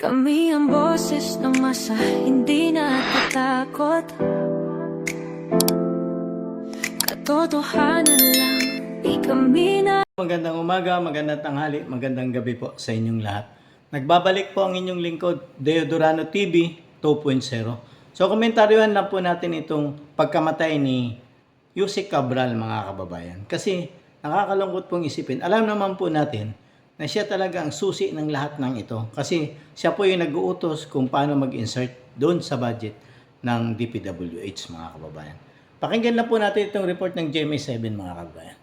Kami ang boses ng masa, hindi natatakot. Katotohanan lang, di kami na... Magandang umaga, magandang tanghali, magandang gabi po sa inyong lahat. Nagbabalik po ang inyong lingkod, Deodorano TV 2.0. So komentaryohan lang po natin itong pagkamatay ni Yusek Cabral, mga kababayan. Kasi nakakalungkot pong isipin. Alam naman po natin na siya talaga ang susi ng lahat ng ito. Kasi siya po yung nag-uutos kung paano mag-insert doon sa budget ng DPWH, mga kababayan. Pakinggan na po natin itong report ng GMA7, mga kababayan.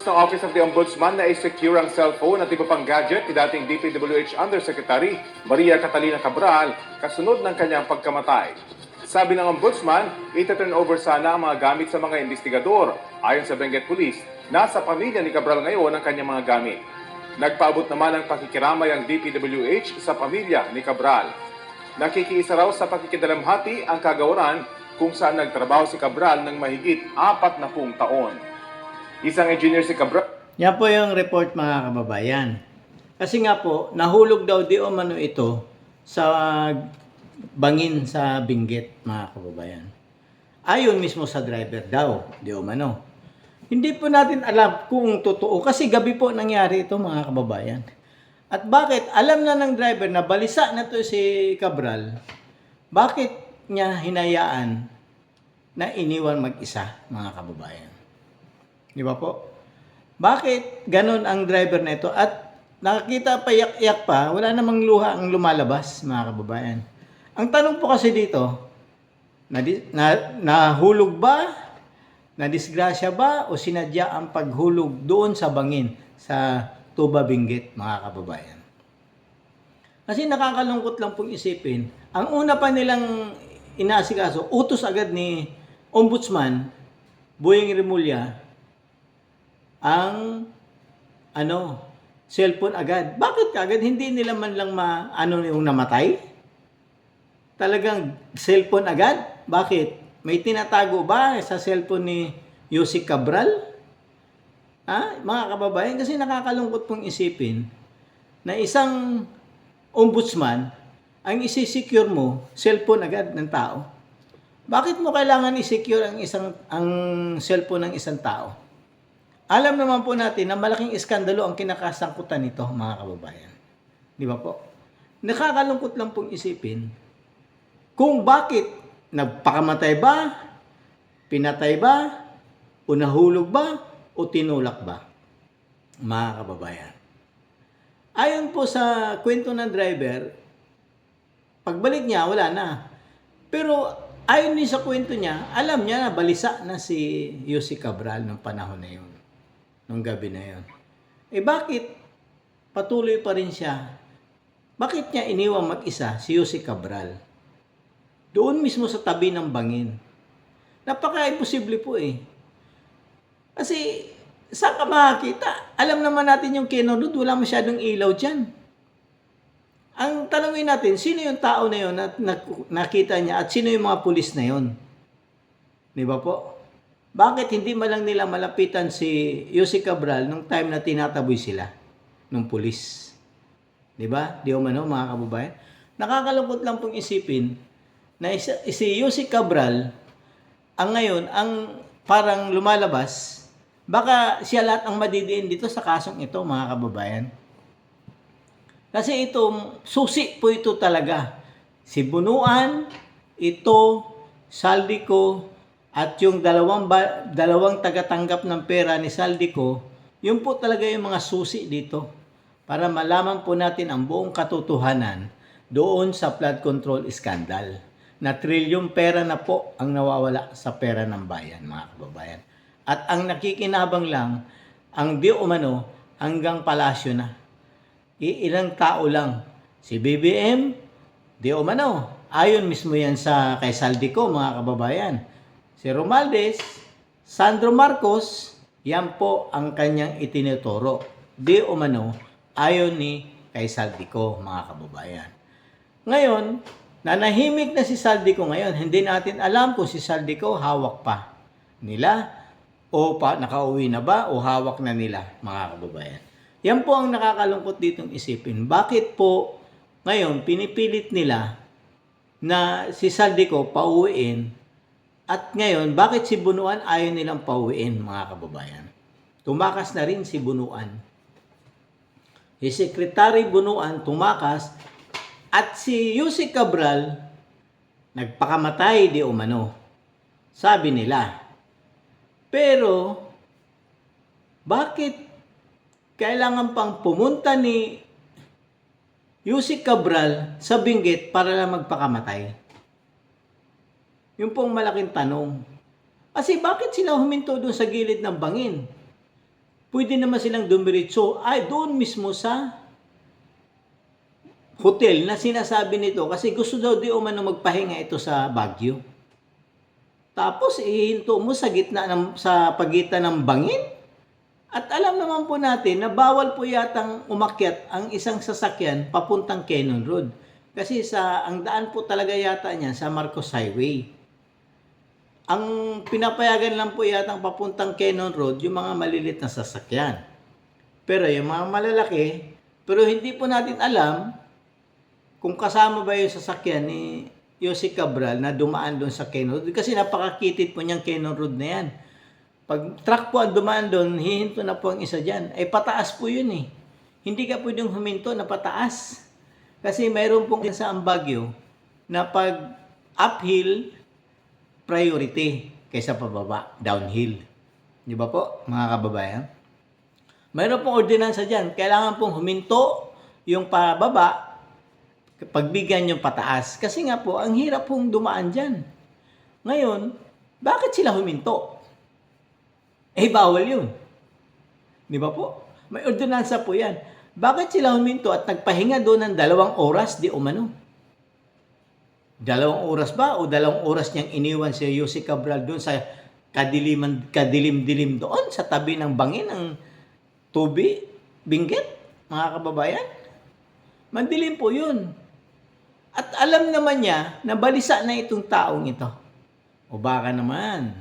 Sa Office of the Ombudsman na i-secure ang cellphone at iba pang gadget ni dating DPWH Undersecretary Maria Catalina Cabral kasunod ng kanyang pagkamatay. Sabi ng Ombudsman, ita-turn over sana ang mga gamit sa mga investigador. Ayon sa Benguet Police, nasa pamilya ni Cabral ngayon ang kanyang mga gamit. Nagpaabot naman ang pakikiramay ang DPWH sa pamilya ni Cabral. Nakikiisa raw sa pakikidalamhati ang kagawaran kung saan nagtrabaho si Cabral ng mahigit 40 taon. Isang engineer si Cabral. Yan po yung report, mga kababayan. Kasi nga po, nahulog daw di umano ito sa bangin sa Benguet, mga kababayan. Ayon mismo sa driver daw, di umano. Hindi po natin alam kung totoo kasi gabi po nangyari ito, mga kababayan. At bakit? Alam na ng driver na balisa na to si Cabral. Bakit niya hinayaan na iniwan mag-isa, mga kababayan? Di ba po? Bakit ganun ang driver na ito? At nakakita pa yak-yak pa, wala namang luha ang lumalabas, mga kababayan. Ang tanong po kasi dito, nahulog ba? Nadisgrasya ba? O sinadya ang paghulog doon sa bangin sa Tuba, Benguet, mga kababayan? Kasi nakakalungkot lang pong isipin. Ang una pa nilang inaasikaso, utos agad ni Ombudsman Boyeng Remulla ang cellphone agad. Bakit agad? Hindi nila man lang yung namatay? Talagang cellphone agad? Bakit? May tinatago ba sa cellphone ni Yusek Cabral? Mga kababayan, kasi nakakalungkot pong isipin na isang ombudsman ang isi-secure mo cellphone agad ng tao. Bakit mo kailangan i-secure ang cellphone ng isang tao? Alam naman po natin na malaking iskandalo ang kinakasangkutan nito, mga kababayan. Di ba po? Nakakalungkot lang pong isipin kung bakit nagpakamatay ba, pinatay ba, o nahulog ba, o tinulak ba, mga kababayan. Ayon po sa kwento ng driver, pagbalik niya, wala na. Pero ayon din sa kwento niya, alam niya na balisa na si Yusek Cabral ng panahon na yun. Nung gabi na yon. Bakit patuloy pa rin siya? Bakit niya iniwang mag-isa si Yusek Cabral? Doon mismo sa tabi ng bangin. Napaka-imposible po eh. Kasi saan ka makakita? Alam naman natin yung kinunod, wala masyadong ilaw dyan. Ang tanongin natin, sino yung tao na yun na nakita niya at sino yung mga pulis na yun? Di ba po? Bakit hindi man lang nila malapitan si Yusek Cabral nung time na tinataboy sila ng pulis? Di ba? Di umano, mga kababayan. Nakakalungkot lang pong isipin na si Yusek Cabral ang ngayon, ang parang lumalabas, baka siya lahat ang madidiin dito sa kasong ito, mga kababayan. Kasi ito, susi po ito talaga. Si Bunuan, ito, Saldico, at yung dalawang tagatanggap ng pera ni Saldico, yun po talaga yung mga susi dito para malaman po natin ang buong katotohanan doon sa flood control scandal na trilyong pera na po ang nawawala sa pera ng bayan, mga kababayan. At ang nakikinabang lang, ang di umano hanggang palasyo na. Ilang tao lang. Si BBM, di umano. Ayon mismo yan kay Saldico, mga kababayan. Si Romualdez, Sandro Marcos, yan po ang kanyang itinuturo. Di umano, ayon ni kay Saldico, mga kababayan. Ngayon, nanahimik na si Saldico ngayon. Hindi natin alam kung si Saldico hawak pa nila o nakauwi na ba o hawak na nila, mga kababayan. Yan po ang nakakalungkot ditong isipin. Bakit po ngayon pinipilit nila na si Saldico pauwiin at ngayon bakit si Bunuan ayaw nilang pauwiin, mga kababayan? Tumakas na rin si Bunuan. Si Secretary Bunuan tumakas at si Yusek Cabral nagpakamatay di umano. Sabi nila. Pero bakit kailangan pang pumunta ni Yusek Cabral sa Benguet para lang magpakamatay? Yung pong malaking tanong. Kasi bakit sila huminto doon sa gilid ng bangin? Pwede naman silang dumiritso ay doon mismo sa hotel na sinasabi nito kasi gusto daw di umano magpahinga ito sa Baguio. Tapos ihinto mo sa gitna sa pagitan ng bangin? At alam naman po natin na bawal po yatang umakyat ang isang sasakyan papuntang Cannon Road. Kasi ang daan po talaga yata niya sa Marcos Highway. Ang pinapayagan lang po yatang papuntang Cannon Road yung mga malilit na sasakyan. Pero yung mga malalaki, pero hindi po natin alam kung kasama ba yung sasakyan ni Yusek Cabral na dumaan doon sa Cannon Road. Kasi napakakitid po niyang Cannon Road na yan. Pag truck po ang dumaan doon, hihinto na po ang isa dyan. Ay pataas po yun eh. Hindi ka pwedeng huminto na pataas. Kasi mayroon pong sa Baguio na pag uphill, priority kaysa pababa, downhill. Di ba po, mga kababayan? Mayroon pong ordinansa dyan. Kailangan pong huminto yung pababa, pagbigyan yung pataas. Kasi nga po, ang hirap pong dumaan dyan. Ngayon, bakit sila huminto? Eh, bawal yun. Di ba po? May ordinansa po yan. Bakit sila huminto at nagpahinga doon ng 2 oras di umano? 2 oras ba o 2 oras niyang iniwan si Yusek Cabral doon sa kadilim-dilim doon sa tabi ng bangin ng Tubi, Benguet, mga kababayan? Mandilim po yun. At alam naman niya na balisa na itong taong ito. O baka naman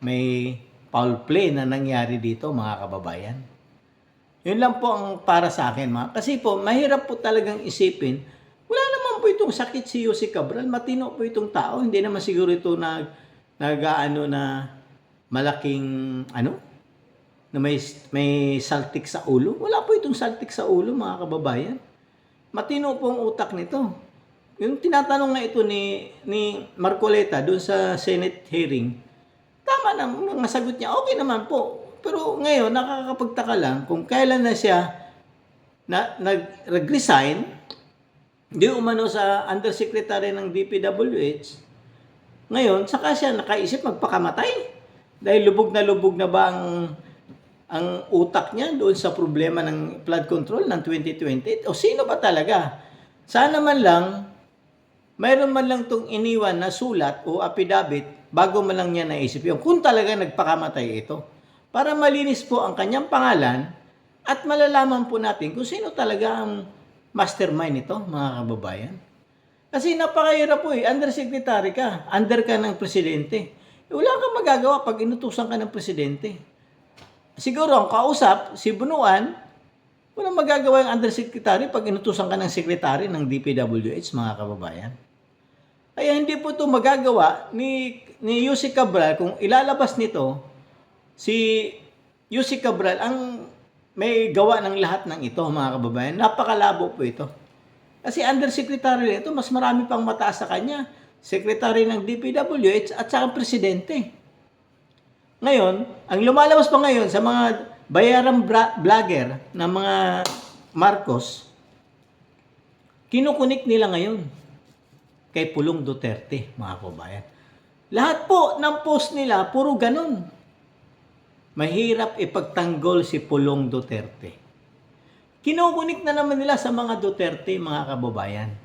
may foul play na nangyari dito, mga kababayan. Yun lang po ang para sa akin, mga. Kasi po, mahirap po talagang isipin, wala naman po itong sakit si Yusek Cabral. Matino po itong tao. Hindi naman siguro ito na malaking, na may saltik sa ulo. Wala po itong saltik sa ulo, mga kababayan. Matino po ang utak nito. Yung tinatanong nga ito ni Marcoleta doon sa Senate hearing, tama na, mga sagot niya, okay naman po. Pero ngayon, nakakapagtaka lang kung kailan na siya nag-resign, di umano sa undersecretary ng DPWH, ngayon, saka siya nakaisip magpakamatay. Dahil lubog na ba ang utak niya doon sa problema ng flood control ng 2020? O sino ba talaga? Sana man lang, mayroon man lang itong iniwan na sulat o affidavit bago man lang niya naisip yun. Kung talaga nagpakamatay ito. Para malinis po ang kanyang pangalan at malalaman po natin kung sino talaga ang mastermind nito, mga kababayan. Kasi napakahirap po eh. Undersecretary ka. Under ka ng presidente. Wala kang magagawa pag inutusan ka ng presidente. Siguro ang kausap, si Bunuan, walang magagawa yung undersecretary pag inutusan ka ng secretary ng DPWH, mga kababayan. Kaya hindi po ito magagawa ni Yusek Cabral kung ilalabas nito si Yusek Cabral ang may gawa ng lahat ng ito, mga kababayan. Napakalabo po ito. Kasi undersecretary ito, mas marami pang mataas sa kanya. Secretary ng DPWH at saka presidente. Ngayon, ang lumalabas pa ngayon sa mga bayarang vlogger ng mga Marcos, kinukunik nila ngayon kay Pulong Duterte, mga kababayan. Lahat po ng post nila, puro ganun. Mahirap ipagtanggol si Pulong Duterte. Kinukunik na naman nila sa mga Duterte, mga kababayan.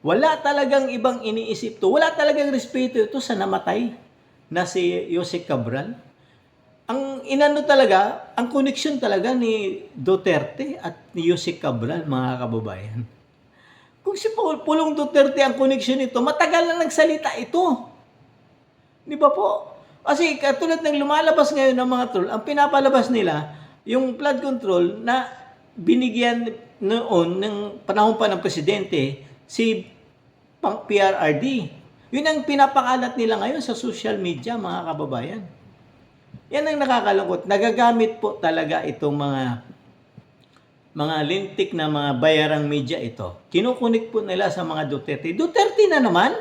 Wala talagang ibang iniisip to. Wala talagang respeto ito sa namatay na si Yusek Cabral. Ang inano talaga, ang koneksyon talaga ni Duterte at ni Yusek Cabral, mga kababayan. Kung si Pulong Duterte ang koneksyon nito, matagal na nagsalita ito. Di ba po? Kasi katulad ng lumalabas ngayon ng mga troll, ang pinapalabas nila, yung flood control na binigyan noon ng panahon pa ng presidente si PRRD. Yun ang pinapakalat nila ngayon sa social media, mga kababayan. Yan ang nakakalungkot. Nagagamit po talaga itong mga lintik na mga bayarang media ito. Kinukunik po nila sa mga Duterte. Duterte na naman?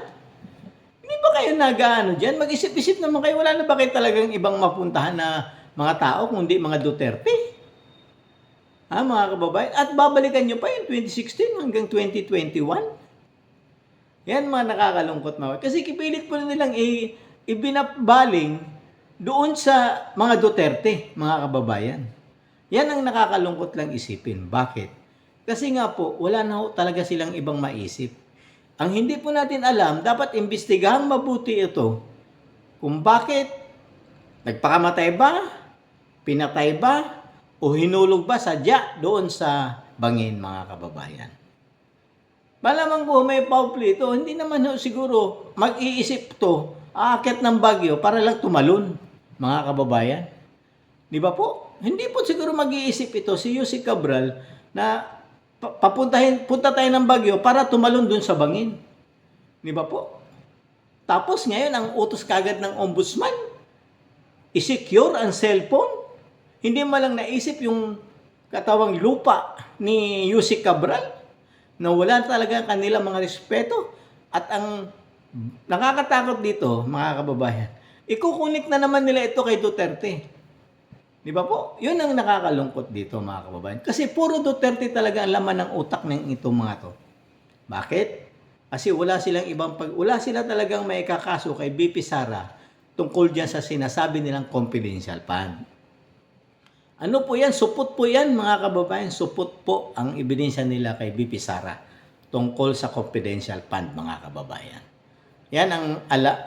Hindi ba kayo nag-ano dyan? Mag-isip-isip naman kayo. Wala na ba kayo talagang ibang mapuntahan na mga tao kundi mga Duterte? Ha, mga kababayan? At babalikan nyo pa yung 2016 hanggang 2021? Yan mga nakakalungkot mga. Kasi kipilit po nilang ibinabaling doon sa mga Duterte, mga kababayan. Yan ang nakakalungkot lang isipin. Bakit? Kasi nga po, wala na ho talaga silang ibang maisip. Ang hindi po natin alam, dapat imbestigahang mabuti ito kung bakit nagpakamatay ba, pinatay ba, o hinulog ba sadya doon sa bangin, mga kababayan. Malamang po may foul play ito, hindi naman ho siguro mag-iisip to, aakyat ng Baguio para lang tumalon, mga kababayan. Di ba po? Hindi po siguro mag-iisip ito si Yusek Cabral na punta tayo ng Baguio para tumalon dun sa bangin. Di ba po? Tapos ngayon, ang utos kagad ng ombudsman, i-secure ang cellphone. Hindi mo lang naisip yung katawang lupa ni Yusek Cabral na wala talaga kanilang mga respeto. At ang nakakatakot dito, mga kababayan, ikukunik na naman nila ito kay Duterte. Di ba po? Yun ang nakakalungkot dito, mga kababayan. Kasi puro Duterte talaga ang laman ng utak ng itong mga to. Bakit? Kasi wala sila talagang may kakaso kay BP Sara tungkol diyan sa sinasabi nilang confidential fund. Ano po yan? Supot po yan, mga kababayan. Supot po ang ebidensya nila kay BP Sara tungkol sa confidential fund, mga kababayan. Yan ang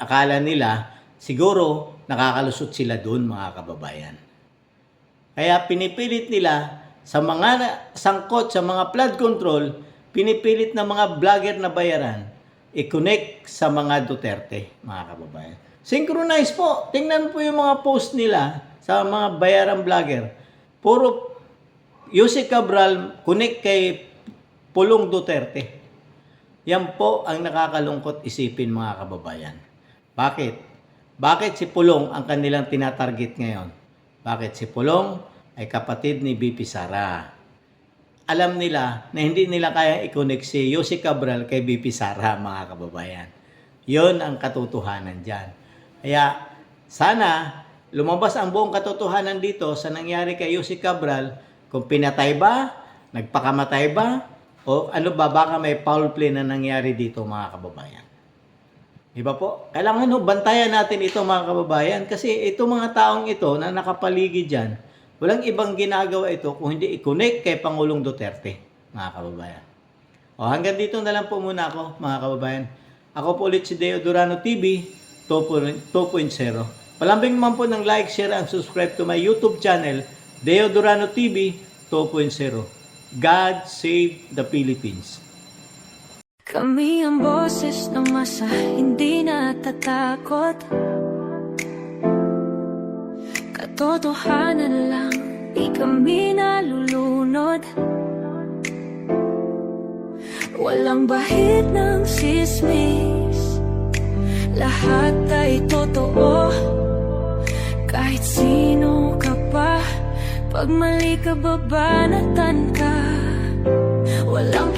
akala nila, siguro nakakalusot sila doon, mga kababayan. Kaya pinipilit nila sa mga sangkot sa mga flood control, pinipilit ng mga vlogger na bayaran, i-connect sa mga Duterte, mga kababayan. Synchronize po. Tingnan po yung mga post nila sa mga bayarang vlogger. Puro Yusek Cabral connect kay Pulong Duterte. Yan po ang nakakalungkot isipin, mga kababayan. Bakit? Bakit si Pulong ang kanilang tinatarget ngayon? Bakit si Pulong ay kapatid ni BP Sara? Alam nila na hindi nila kaya i-connect si Yusek Cabral kay BP Sara, mga kababayan. Yon ang katotohanan dyan. Kaya sana lumabas ang buong katotohanan dito sa nangyari kay Yusek Cabral, kung pinatay ba, nagpakamatay ba, o ano ba, baka may foul play na nangyari dito, mga kababayan. Diba po? Kailangan bantayan natin ito, mga kababayan, kasi itong mga taong ito na nakapaligid dyan, walang ibang ginagawa ito kung hindi i-connect kay Pangulong Duterte, mga kababayan. O hanggang dito na lang po muna ako, mga kababayan. Ako po ulit si Deo Durano TV 2.0. Palambing naman po ng like, share, and subscribe to my YouTube channel, Deo Durano TV 2.0. God save the Philippines. Kami ang boses ng masa, hindi natatakot. Katotohanan lang, di kami nalulunod. Walang bahid ng sismis, lahat ay totoo. Kahit sino ka pa, pag mali ka babanatan ka. Walang